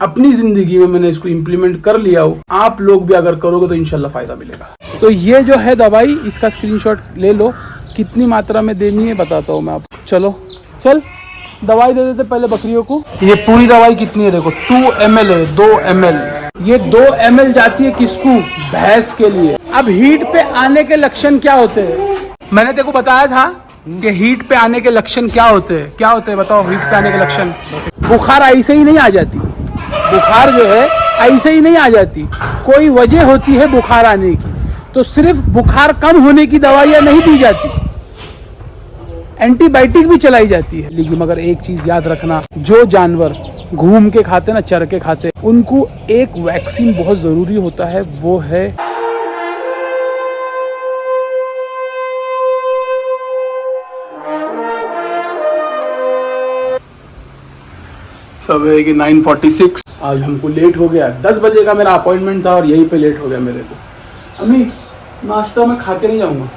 अपनी जिंदगी में मैंने इसको इम्प्लीमेंट कर लिया हो, आप लोग भी अगर करोगे तो इंशाल्लाह फायदा मिलेगा। तो ये जो है दवाई, इसका स्क्रीनशॉट ले लो, कितनी मात्रा में देनी है बताता हूँ मैं आपको। चलो चल दवाई दे देते पहले बकरियों को। ये पूरी दवाई कितनी है देखो, 2 ml है, 2 ml। ये 2 ml जाती है किसको? भैंस के लिए। अब हीट पे आने के लक्षण क्या होते हैं? मैंने तेको बताया था कि हीट पे आने के लक्षण क्या होते हैं। क्या होते हैं बताओ हीट पे आने के लक्षण? बुखार ऐसे ही नहीं आ जाती, बुखार जो है ऐसे ही नहीं आ जाती, कोई वजह होती है बुखार आने की। तो सिर्फ बुखार कम होने की दवाइयाँ नहीं दी जाती, एंटीबायोटिक भी चलाई जाती है। लेकिन मगर एक चीज याद रखना, जो जानवर घूम के खाते ना, चर के खाते, उनको एक वैक्सीन बहुत जरूरी होता है, वो है सब है कि 9:46। आज हमको लेट हो गया, 10 बजे का मेरा अपॉइंटमेंट था और यहीं पे लेट हो गया मेरे को। अम्मी नाश्ता मैं खा के नहीं जाऊँगा,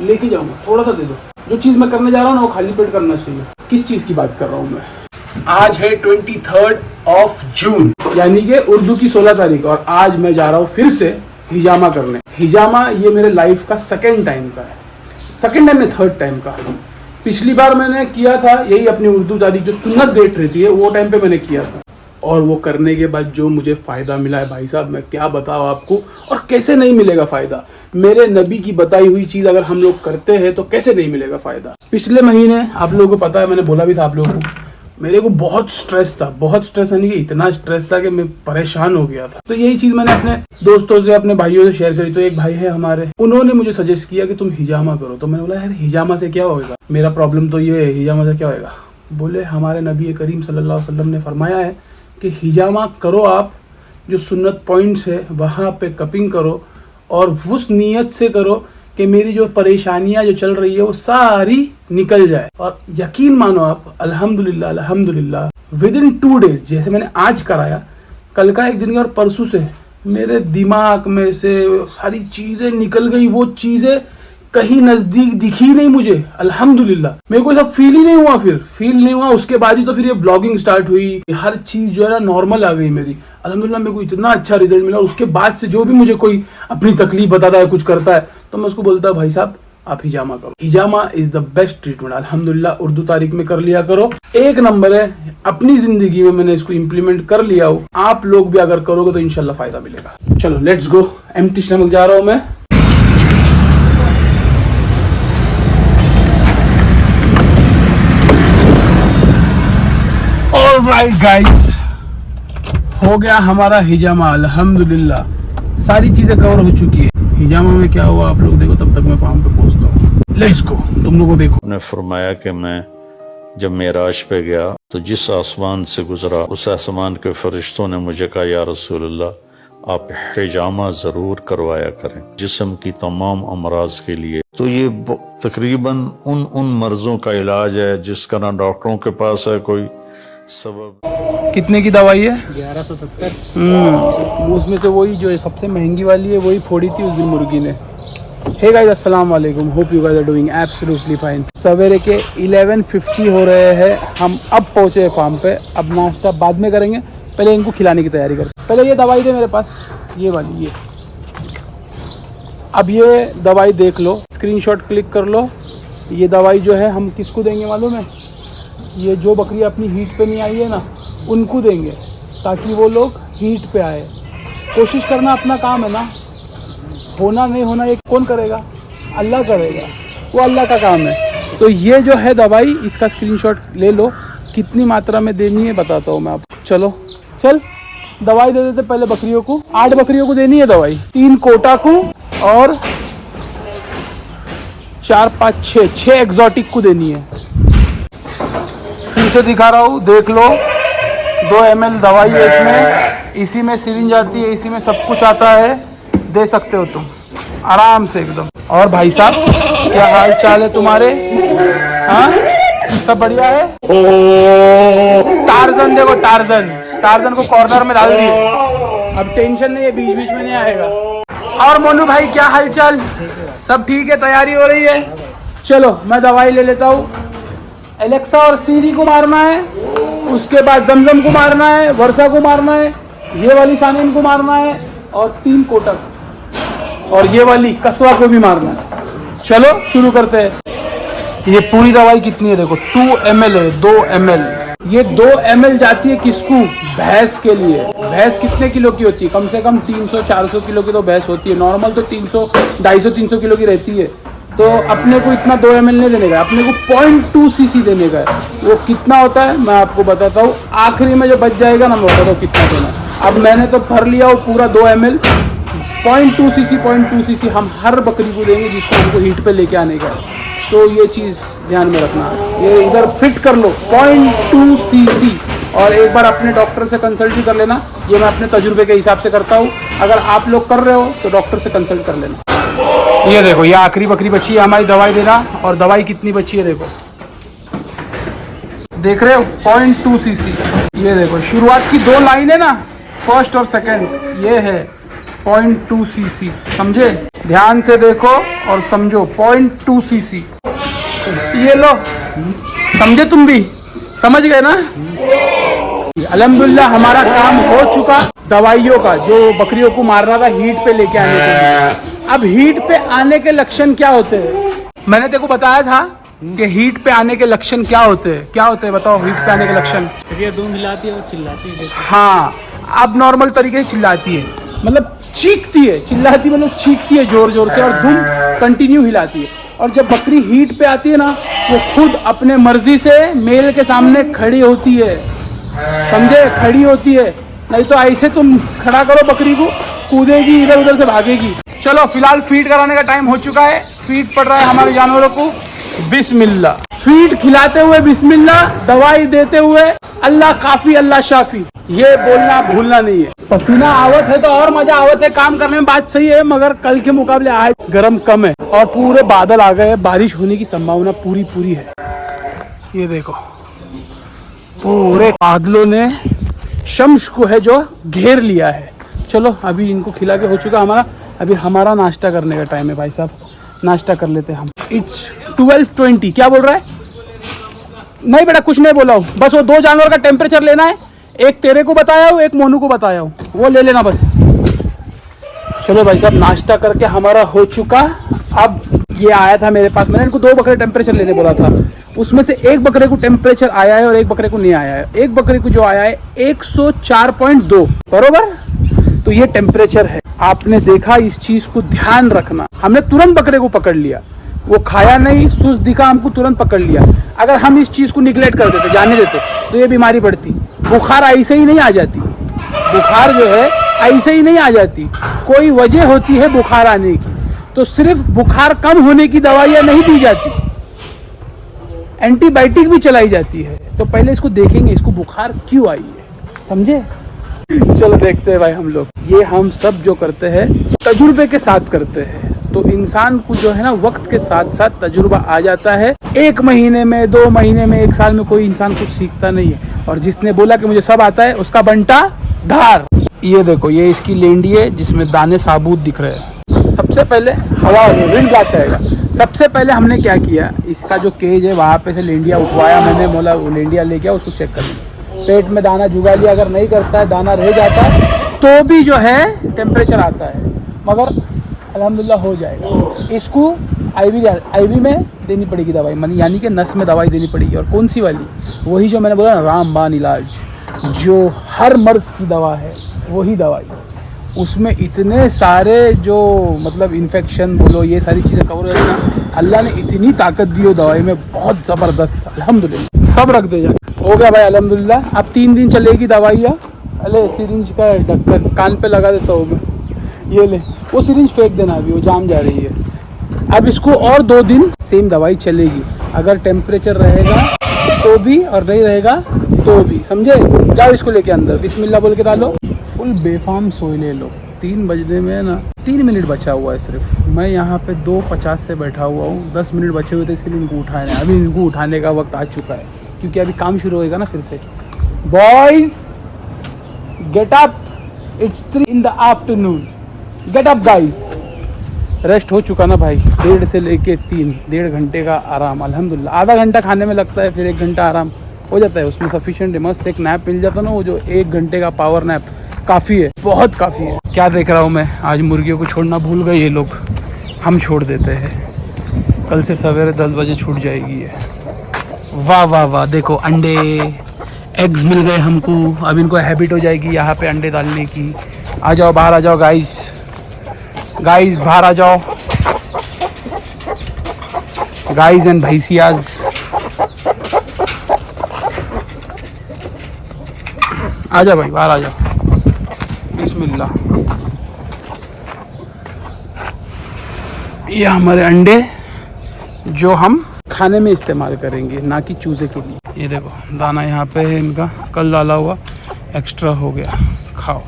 लेके जाऊँगा, थोड़ा सा दे दो। जो चीज़ मैं करने जा रहा हूँ ना वो खाली पेट करना चाहिए। किस चीज़ की बात कर रहा हूँ मैं? आज है 23 जून यानी कि उर्दू की 16 तारीख, और आज मैं जा रहा हूँ फिर से हिजामा करने। हिजामा ये मेरे लाइफ का सेकेंड टाइम का है, सेकेंड टाइम नहीं थर्ड टाइम का। पिछली बार मैंने किया था यही अपनी उर्दू तारीख जो सुन्नत डेट रहती है वो टाइम पे मैंने किया था, और वो करने के बाद जो मुझे फ़ायदा मिला है भाई साहब मैं क्या बताऊँ आपको, और कैसे नहीं मिलेगा फ़ायदा। मेरे नबी की बताई हुई चीज़ अगर हम लोग करते हैं तो कैसे नहीं मिलेगा फ़ायदा। पिछले महीने आप लोगों को पता है, मैंने बोला भी था आप लोगों को, मेरे को बहुत स्ट्रेस था, बहुत स्ट्रेस यानी कि इतना स्ट्रेस था कि मैं परेशान हो गया था। तो यही चीज़ मैंने अपने दोस्तों से, अपने भाइयों से शेयर करी। तो एक भाई है हमारे, उन्होंने मुझे सजेस्ट किया कि तुम हिजामा करो। तो मैंने बोला यार हिजामा से क्या होगा, मेरा प्रॉब्लम तो ये है, हिजामा से क्या होगा? बोले हमारे नबी करीम सल्लल्लाहु अलैहि वसल्लम ने फरमाया है कि हिजामा करो, आप जो सुन्नत पॉइंट्स है वहाँ पे कपिंग करो, और उस नीयत से करो कि मेरी जो परेशानियां जो चल रही है वो सारी निकल जाए। और यकीन मानो आप, अल्हम्दुलिल्लाह अल्हम्दुलिल्लाह, विद इन 2 डेज, जैसे मैंने आज कराया, कल का एक दिन के और परसों से मेरे दिमाग में से सारी चीज़ें निकल गई। वो चीज़ें कहीं नज़दीक दिखी नहीं मुझे, अल्हम्दुलिल्लाह। मेरे को ऐसा फील ही नहीं हुआ, फिर फील नहीं हुआ। उसके बाद ही तो फिर ये ब्लॉगिंग स्टार्ट हुई, हर चीज़ जो है ना नॉर्मल आ गई मेरी, अल्हम्दुलिल्लाह। मेरे को इतना अच्छा रिजल्ट मिला। उसके बाद से जो भी मुझे कोई अपनी तकलीफ बताता है, कुछ करता है, तो मैं उसको बोलता भाई साहब आप हिजामा करो। हिजामा इज द बेस्ट ट्रीटमेंट। अल्हम्दुलिल्लाह उर्दू तारीख में कर लिया करो, एक नंबर है। अपनी जिंदगी में मैंने इसको इम्प्लीमेंट कर लिया हो, आप लोग भी अगर करोगे तो इंशाल्लाह फायदा मिलेगा। चलो लेट्स गो। एम्प्टी स्टमक जा रहा हूं मैं। ऑलराइट गाइस, हो गया हमारा हिजामा अल्हम्दुलिल्लाह। सारी चीजें कवर हो चुकी है। हिजामा में क्या हुआ आप लोग देखो, तब तक मैं फार्म पे पहुंचता हूँ। लेट्स गो, तुम लोगों देखो। उन्होंने फरमाया कि मैं जब मेराज पे गया तो जिस आसमान से गुजरा उस आसमान के फरिश्तों ने मुझे कहा या रसूलल्लाह आप हिजामा जरूर करवाया करें जिस्म की तमाम अमराज के लिए। तो ये तकरीबन उन मर्जों का इलाज है जिसका ना डॉक्टरों के पास है कोई सबब। कितने की दवाई है? 1170। उसमें से वही जो है सबसे महंगी वाली है वही फोड़ी थी उस दिन मुर्गी ने। हे गाइस अस्सलाम वालेकुम, hope you guys are doing absolutely fine. सवेरे के 11:50 हो रहे हैं, हम अब पहुंचे हैं फार्म पे। अब नाश्ता बाद में करेंगे, पहले इनको खिलाने की तैयारी करते। पहले ये दवाई दे मेरे पास, ये वाली, ये। अब ये दवाई देख लो, स्क्रीनशॉट क्लिक कर लो। ये दवाई जो है हम किसको देंगे मालूम है? ये जो बकरी अपनी हीट पे नहीं आई है ना, उनको देंगे, ताकि वो लोग हीट पे आए। कोशिश करना अपना काम है ना, होना नहीं होना ये कौन करेगा? अल्लाह करेगा, वो अल्लाह का काम है। तो ये जो है दवाई, इसका स्क्रीनशॉट ले लो, कितनी मात्रा में देनी है बताता हूँ मैं आपको। चलो चल दवाई दे देते पहले बकरियों को। 8 बकरियों को देनी है दवाई, 3 कोटा को और 4 5 6 एग्जॉटिक को देनी है। फिर से दिखा रहा हूँ, देख लो। 2 ml दवाई है इसमें, इसी में सिरिंज आती है, इसी में सब कुछ आता है, दे सकते हो तुम आराम से एकदम। और भाई साहब क्या हाल चाल है तुम्हारे? हाँ सब बढ़िया है? टार्जन देखो, टार्जन को कॉर्नर में डाल दिए, अब टेंशन नहीं है, बीच बीच में नहीं आएगा। और मोनू भाई क्या हाल चाल? सब ठीक है, तैयारी हो रही है? चलो मैं दवाई ले लेता हूँ। एलेक्सा और सीरी को मारना है, उसके बाद जमजम को मारना है, वर्षा को मारना है, ये वाली सानीन को मारना है और 3 कोटक और ये वाली कसवा को भी मारना है। चलो शुरू करते हैं। ये पूरी दवाई कितनी है देखो, 2 ml है, 2 ml। ये 2 ml जाती है किसको? भैंस के लिए। भैंस कितने किलो की होती है? कम से कम 300-400 किलो की तो भैंस होती है। नॉर्मल तो 250-300 किलो की रहती है। तो अपने को इतना 2 ml नहीं देने का, अपने को 0.2 cc देने का है। वो कितना होता है मैं आपको बताता हूँ, आखिरी में जो बच जाएगा ना मैं बताता हूँ कितना देना है। अब मैंने तो भर लिया वो पूरा 2 ml। 0.2 cc हम हर बकरी को देंगे जिसको हमको हीट पे लेके आने का है। तो ये चीज़ ध्यान में रखना है, ये इधर फिट कर लो 0.2 cc। और एक बार अपने डॉक्टर से कंसल्ट भी कर लेना, ये मैं अपने तजुर्बे के हिसाब से करता हूँ। अगर आप लोग कर रहे हो तो डॉक्टर से कंसल्ट कर लेना। ये देखो, ये आखिरी बकरी बची है हमारी दवाई देना, और दवाई कितनी बची है देखो, देख रहे हो 0.2 cc। ये देखो शुरुआत की 2 लाइन है ना, फर्स्ट और सेकंड, ये है 0.2 cc। समझे? ध्यान से देखो और समझो 0.2 cc। ये लो, समझे? तुम भी समझ गए ना? अल्हम्दुलिल्लाह हमारा काम हो चुका दवाइयों का, जो बकरियों को मार रहा था हीट पे लेके आने के लिए। अब हीट पे आने के लक्षण क्या होते हैं? मैंने तेको बताया था कि हीट पे आने के लक्षण क्या होते हैं। क्या होते हैं बताओ हीट पे आने के लक्षण? दूध मिलाती है और चिल्लाती है। हाँ, अब नॉर्मल तरीके से चिल्लाती है, मतलब चीखती है, चिल्लाती मतलब चीखती है जोर जोर से, और धुम कंटिन्यू हिलाती है। और जब बकरी हीट पे आती है ना, वो खुद अपने मर्जी से मेल के सामने खड़ी होती है। समझे? खड़ी होती है, नहीं तो ऐसे तुम खड़ा करो बकरी को, कूदेगी, इधर उधर से भागेगी। चलो फिलहाल फीड कराने का टाइम हो चुका है। फीड पड़ रहा है हमारे जानवरों को। बिस्मिल्लाह। फीड खिलाते हुए बिस्मिल्लाह, दवाई देते हुए अल्लाह काफी अल्लाह शाफी, ये बोलना भूलना नहीं है। पसीना आवत है तो और मजा आवत है काम करने में, बात सही है, मगर कल के मुकाबले आज गर्म कम है और पूरे बादल आ गए, बारिश होने की संभावना पूरी है। ये देखो पूरे बादलों ने शम्स को है जो घेर लिया है। चलो अभी इनको खिला के हो चुका हमारा, अभी हमारा नाश्ता करने का टाइम है भाई साहब, नाश्ता कर लेते हैं हम। इट्स 12:20। क्या बोल रहा है? नहीं बेटा कुछ नहीं बोला हूँ, बस वो 2 जानवर का टेम्परेचर लेना है, एक तेरे को बताया हूँ, एक मोनू को बताया हूँ, वो ले लेना बस। चलो भाई साहब नाश्ता करके हमारा हो चुका। अब ये आया था मेरे पास, मैंने इनको 2 बकरे टेम्परेचर लेने बोला था, उसमें से एक बकरे को टेम्परेचर आया है और एक बकरे को नहीं आया है। एक बकरे को जो आया है 104.2 बरोबर, तो ये टेम्परेचर है। आपने देखा, इस चीज को ध्यान रखना। हमने तुरंत बकरे को पकड़ लिया, वो खाया नहीं, सुस्त दिखा, हमको तुरंत पकड़ लिया। अगर हम इस चीज को निगलेक्ट कर देते, जाने देते, तो ये बीमारी बढ़ती। बुखार ऐसे ही नहीं आ जाती, बुखार जो है ऐसे ही नहीं आ जाती, कोई वजह होती है बुखार आने की। तो सिर्फ बुखार कम होने की दवाइयाँ नहीं दी जाती, एंटीबायोटिक भी चलाई जाती है। तो पहले इसको देखेंगे, इसको बुखार क्यों आई है, समझे? चलो देखते हैं भाई हम लोग। ये हम सब जो करते हैं तजुर्बे के साथ करते हैं, तो इंसान को जो है ना वक्त के साथ साथ तजुर्बा आ जाता है। 1 महीने में, 2 महीने में, 1 साल में कोई इंसान कुछ सीखता नहीं है। और जिसने बोला कि मुझे सब आता है, उसका बंटा धार। ये देखो, ये इसकी लेंडी है जिसमें दाने साबुत दिख रहे हैं। सबसे पहले हवा विंड ब्लास्ट आएगा। सबसे पहले हमने क्या किया, इसका जो केज है वहाँ पे से लेंडिया उठवाया मैंने, बोला वो लेंडिया ले गया, उसको चेक कर लिया, पेट में दाना जुगा लिया। अगर नहीं करता है, दाना रह जाता है, तो भी जो है टेम्परेचर आता है, मगर अल्हम्दुलिल्लाह हो जाएगा। इसको आईवी में देनी पड़ेगी दवाई, यानी कि नस में दवाई देनी पड़ेगी। और कौन सी वाली? वही जो मैंने बोला ना, रामबाण इलाज, जो हर मर्ज की दवा है, वही दवाई। उसमें इतने सारे जो मतलब इन्फेक्शन बोलो, ये सारी चीज़ें कवर हो ना, अल्लाह ने इतनी ताकत दी हो दवाई में, बहुत ज़बरदस्त। अल्हम्दुलिल्लाह सब रख दे जा, हो गया भाई अल्हम्दुलिल्लाह। अब 3 दिन चलेगी दवाइयाँ। अले सिरिंज का ढक्कन कान पे लगा देता हूँ मैं, ये ले, वो सिरिंज फेंक देना, अभी वो जाम जा रही है। अब इसको और 2 दिन सेम दवाई चलेगी, अगर टेम्परेचर रहेगा तो भी और नहीं रहेगा तो भी, समझे? जाओ इसको लेके अंदर, बिस्मिल्लाह बोल के डालो। फुल बेफाम सोए ले लो। 3 बजने में ना 3 मिनट बचा हुआ है सिर्फ। मैं यहाँ पे 2:50 से बैठा हुआ हूँ, 10 मिनट बचे हुए थे, इसके लिए इनको उठाना है। अभी इनको उठाने का वक्त आ चुका है, क्योंकि अभी काम शुरू होएगा ना फिर से। Boys get up, it's 3 in the afternoon, get up guys. Rest हो चुका ना भाई, 1.5 से लेके 3, 1.5 घंटे का आराम। अल्हम्दुलिल्लाह आधा घंटा खाने में लगता है, फिर 1 घंटा आराम, हो जाता है उसमें सफिशिएंट है। मस्त एक नैप मिल जाता ना, वो जो 1 घंटे का पावर नैप काफ़ी है, बहुत काफ़ी है। क्या देख रहा हूँ मैं, आज मुर्गियों को छोड़ना भूल गए ये लोग, हम छोड़ देते हैं। कल से सवेरे 10 बजे छूट जाएगी ये। वाह वाह वाह, देखो अंडे, एग्स मिल गए हमको। अब इनको हैबिट हो जाएगी यहाँ पे अंडे डालने की। आ जाओ बाहर, आ जाओ गाइस, गाइस बाहर आ जाओ, गाइस एंड भैंसियाज। आ जाओ भाई, बाहर आ जाओ, बिस्मिल्लाह। ये हमारे अंडे जो हम खाने में इस्तेमाल करेंगे, ना कि चूजे के लिए। ये देखो दाना यहाँ पे है इनका, कल डाला हुआ एक्स्ट्रा हो गया। खाओ,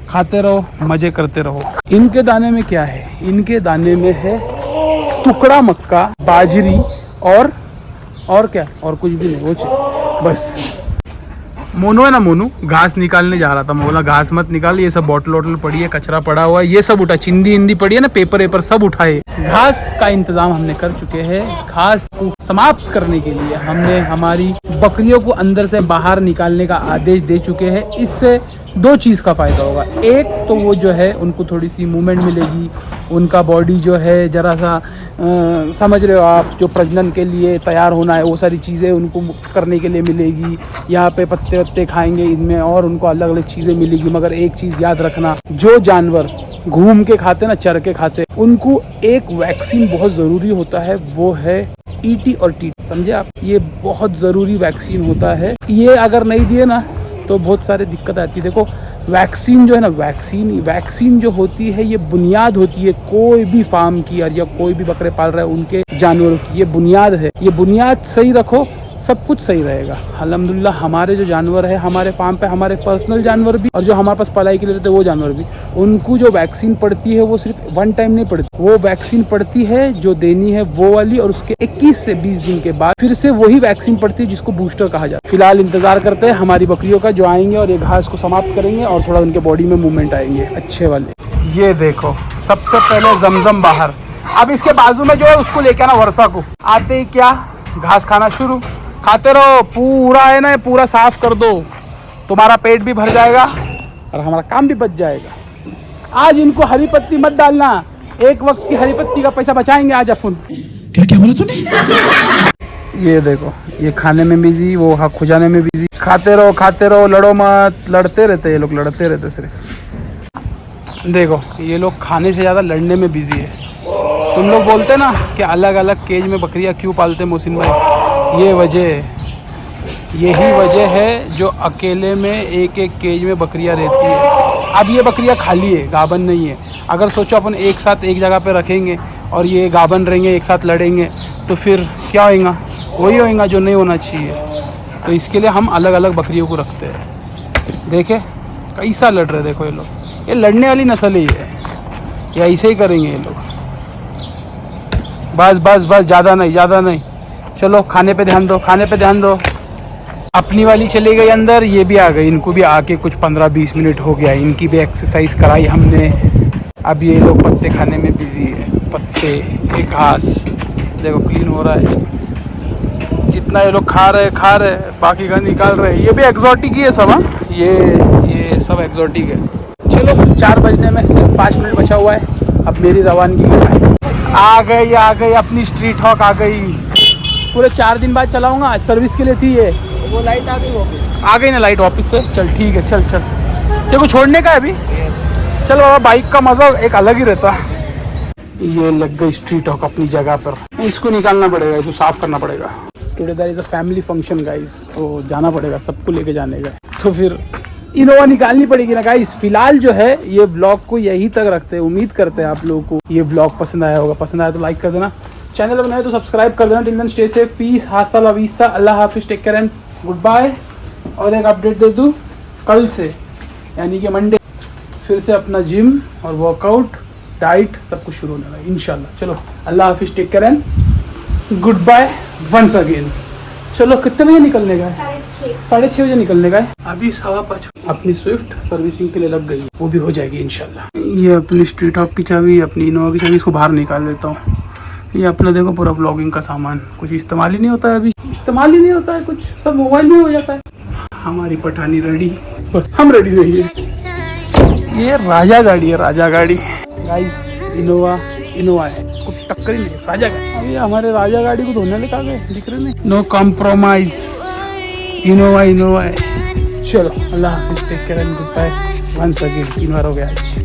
खाते रहो, मजे करते रहो। इनके दाने में क्या है, इनके दाने में है टुकड़ा मक्का, बाजरी और क्या, और कुछ भी नहीं, वो बस। मोनू है ना, मोनू घास निकालने जा रहा था, मैं बोला घास मत निकाल, ये सब बॉटल वॉटल पड़ी है, कचरा पड़ा हुआ है, ये सब उठा, चिंदी इंदी पड़ी है ना, पेपर वेपर सब उठाए। घास का इंतजाम हमने कर चुके हैं। घास को समाप्त करने के लिए हमने हमारी बकरियों को अंदर से बाहर निकालने का आदेश दे चुके हैं। इससे 2 चीज़ का फ़ायदा होगा। एक तो वो जो है उनको थोड़ी सी मूवमेंट मिलेगी, उनका बॉडी जो है ज़रा सा समझ रहे हो आप, जो प्रजनन के लिए तैयार होना है वो सारी चीज़ें उनको करने के लिए मिलेगी। यहाँ पे पत्ते वत्ते खाएंगे इनमें, और उनको अलग अलग चीज़ें मिलेगी। मगर एक चीज़ याद रखना, जो जानवर घूम के खाते ना, चर के खाते, उनको एक वैक्सीन बहुत ज़रूरी होता है, वो है ET और TT, समझे आप? ये बहुत ज़रूरी वैक्सीन होता है। ये अगर नहीं दिए ना तो बहुत सारे दिक्कत आती है। देखो वैक्सीन जो है ना, वैक्सीन जो होती है, ये बुनियाद होती है कोई भी फार्म की, और या कोई भी बकरे पाल रहे हैं उनके जानवरों की, ये बुनियाद है। ये बुनियाद सही रखो, सब कुछ सही रहेगा। अल्हम्दुलिल्लाह हमारे जो जानवर है हमारे फार्म पे, हमारे पर्सनल जानवर भी और जो हमारे पास पलाई के लिए रहते हैं वो जानवर भी, उनको जो वैक्सीन पड़ती है वो सिर्फ 1 टाइम नहीं पड़ती, वो वैक्सीन पड़ती है जो देनी है वो वाली, और उसके 21 से 20 दिन के बाद फिर से वही वैक्सीन पड़ती है जिसको बूस्टर कहा जाता है। फिलहाल इंतजार करते हैं हमारी बकरियों का, जो आएंगे और ये घास को समाप्त करेंगे और थोड़ा उनके बॉडी में मूवमेंट आएंगे अच्छे वाले। ये देखो सबसे पहले जमजम बाहर, अब इसके बाजू में जो है उसको लेके आना, वर्षा को। आते ही क्या घास खाना शुरू, खाते रहो, पूरा है ना, पूरा साफ कर दो, तुम्हारा पेट भी भर जाएगा और हमारा काम भी बच जाएगा। आज इनको हरी पत्ती मत डालना, एक वक्त की हरी पत्ती का पैसा बचाएंगे आज अपन। क्या बोला तूने? ये देखो, ये खाने में बिजी, वो हक खुजाने में बिजी। खाते रहो, लड़ो मत, लड़ते रहते ये लोग, लड़ते रहते सिर्फ। देखो ये लोग खाने से ज़्यादा लड़ने में बिजी है। तुम लोग बोलते ना कि अलग अलग केज में बकरियां क्यों पालते मोहसिन भाई, ये यही वजह है जो अकेले में एक केज में बकरियां रहती है। अब ये बकरियां खाली है, गाबन नहीं है। अगर सोचो अपन एक साथ एक जगह पे रखेंगे और ये गाबन रहेंगे, एक साथ लड़ेंगे, तो फिर क्या होगा? वही होगा जो नहीं होना चाहिए। तो इसके लिए हम अलग अलग बकरियों को रखते हैं। देखे कैसा लड़ रहे, देखो ये लोग, ये लड़ने वाली नस्ल ही है, ये ऐसे ही करेंगे ये लोग। बस ज़्यादा नहीं, चलो खाने पे ध्यान दो। अपनी वाली चली गई अंदर, ये भी आ गई, इनको भी आके कुछ 15-20 मिनट हो गया, इनकी भी एक्सरसाइज कराई हमने। अब ये लोग पत्ते खाने में बिजी है, पत्ते, ये घास देखो क्लीन हो रहा है, जितना ये लोग खा रहे, बाकी का निकाल रहे। ये भी एक्जॉटिक ही है सब, हाँ, ये सब एक्जॉटिक है। चलो 4 बजने में सिर्फ 5 मिनट बचा हुआ है, अब मेरी रवानगी का टाइम। आ गई अपनी स्ट्रीट हॉक आ गई। पूरे 4 दिन बाद चलाऊंगा, आज सर्विस के लिए थी ये। वो लाइट आ गई ना, लाइट ऑफिस से। चल ठीक है, चल तेरे को छोड़ने का है अभी। चल बाबा, बाइक का मजा एक अलग ही रहता है। ये लग गई स्ट्रीट हॉक अपनी जगह पर, इसको निकालना पड़ेगा, इसको साफ करना पड़ेगा। Today there is a family function guys, तो जाना पड़ेगा, सबको लेके जाने का, तो फिर इनोवा निकालनी पड़ेगी ना गाइस। फिलहाल जो है ये ब्लॉग को यही तक रखते हैं। उम्मीद करते हैं आप लोगों को ये ब्लॉग पसंद आया होगा। पसंद आया तो लाइक कर देना, चैनल बनाए तो सब्सक्राइब कर देना। Till then stay safe, peace, hasta la vista, अल्लाह हाफिज, take care and good bye. और एक अपडेट दे दूँ, कल से यानी कि मंडे फिर से अपना जिम और वर्कआउट, डाइट सब कुछ शुरू होने वाला है इंशाल्लाह। चलो अल्लाह हाफिज, take care and good bye once again. चलो कितने बजे निकलने का है? 6:30 बजे निकलने का है। अभी 5:15 अपनी स्विफ्ट सर्विसिंग के लिए लग गई, वो भी हो जाएगी इंशाल्लाह। ये अपनी स्ट्रीट हॉक की चाबी, अपनी इनोवा की चाबी, इसको बाहर निकाल देता हूँ, ये अपना देखो पूरा ब्लॉगिंग का सामान, कुछ इस्तेमाल ही नहीं होता है, अभी इस्तेमाल ही नहीं होता है, कुछ सब मोबाइल में हो जाता है। हमारी पठानी रेडी, बस हम रेडी नहीं है। ये राजा गाड़ी है, राजा गाड़ी गाइस। इनोवा है, उसको टक्कर ही नहीं है, राजा गाड़ी। अभी हमारे राजा गाड़ी को धोने लेकर गए, दिख रहे नहीं, नो कॉम्प्रोमाइज, इनोवा है। चलो अल्लाह हाफिज, take care and good bye. Once again 3 बार हो गया आज।